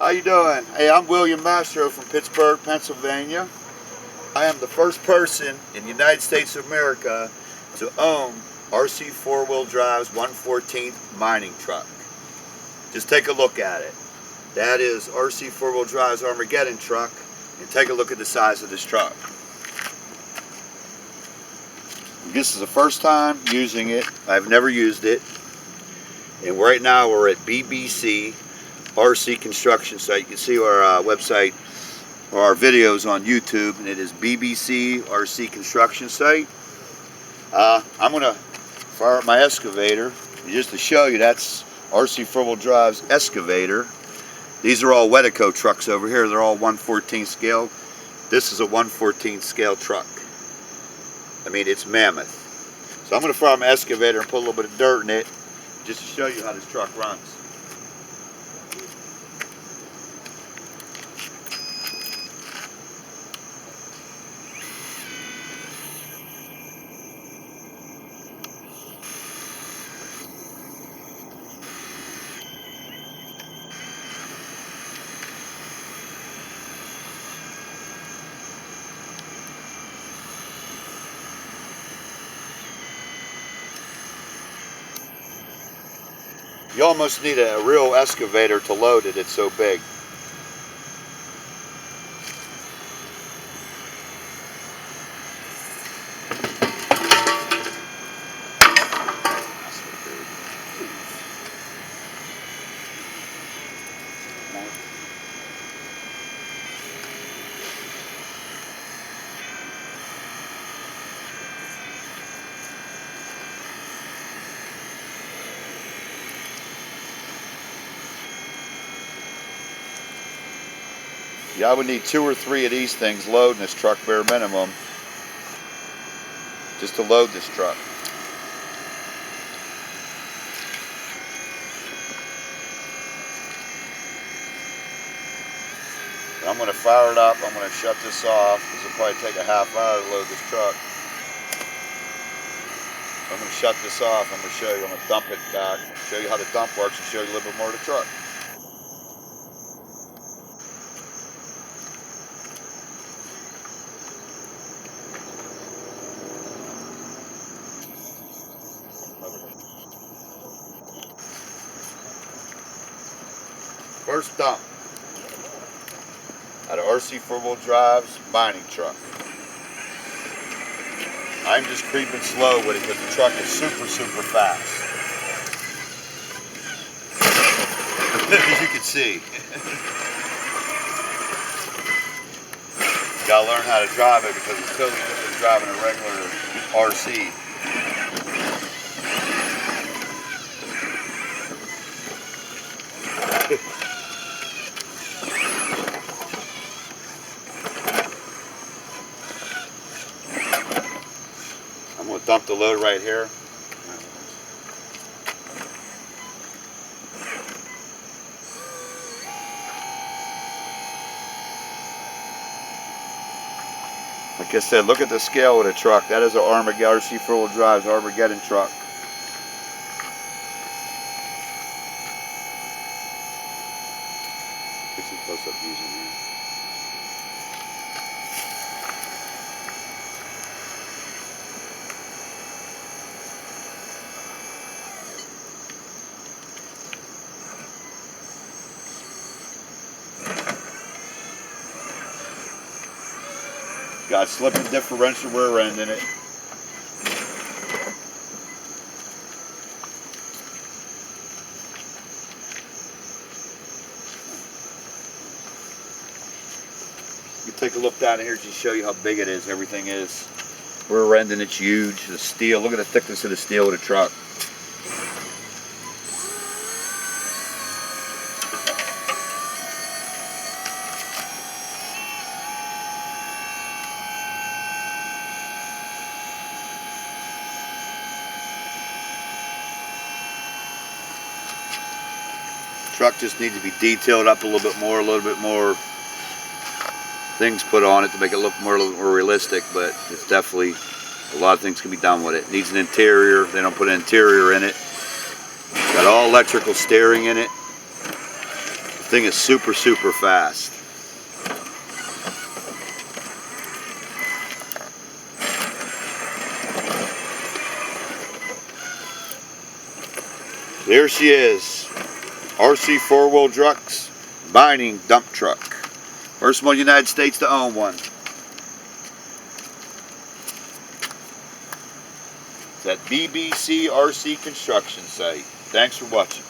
How you doing? Hey, I'm William Mastro from Pittsburgh, Pennsylvania. I am the first person in the United States of America to own RC four-wheel drive's 1/14 mining truck. Just take a look at it. That is RC four-wheel drive's Armageddon truck, and take a look at the size of this truck. This is the first time using it. I've never used it. And right now we're at BBC RC construction site. You can see our website or our videos on YouTube, and it is BBC RC construction site. I'm gonna fire up my excavator just to show you that's RC four-wheel drive's excavator. These are all Wedeco trucks over here. They're all 1/14 scale. This is a 1/14 scale truck. I mean, it's mammoth. So I'm gonna fire my excavator and put a little bit of dirt in it just to show you how this truck runs. You almost need a real excavator to load it, it's so big. Yeah, I would need 2 or 3 of these things loading this truck bare minimum, just to load this truck. And I'm going to fire it up. I'm going to shut this off because it'll probably take a half hour to load this truck. So I'm going to shut this off. I'm going to show you. I'm going to dump it back, show you how the dump works, and show you a little bit more of the truck. First dump out of RC four-wheel drive's mining truck. I'm just creeping slow with it because the truck is super fast. As you can see. You gotta learn how to drive it because it's totally different than driving a regular RC. I'm going to dump the load right here. Like I said, look at the scale of the truck. That is an Armageddon RC four-wheel drive's Armageddon truck. Get some close-up views in here. Got slip and differential rear end in it. You take a look down here to show you how big it is. Everything is. Rear end and it's huge. The steel. Look at the thickness of the steel of the truck. Truck just needs to be detailed up a little bit more things put on it to make it look a little more realistic, but it's definitely, a lot of things can be done with it. It needs an interior. They don't put an interior in it. Got all electrical steering in it. Thing is super, super fast. There she is. RC four-wheel trucks, mining dump truck. First one in the United States to own one. It's at BBC RC construction site. Thanks for watching.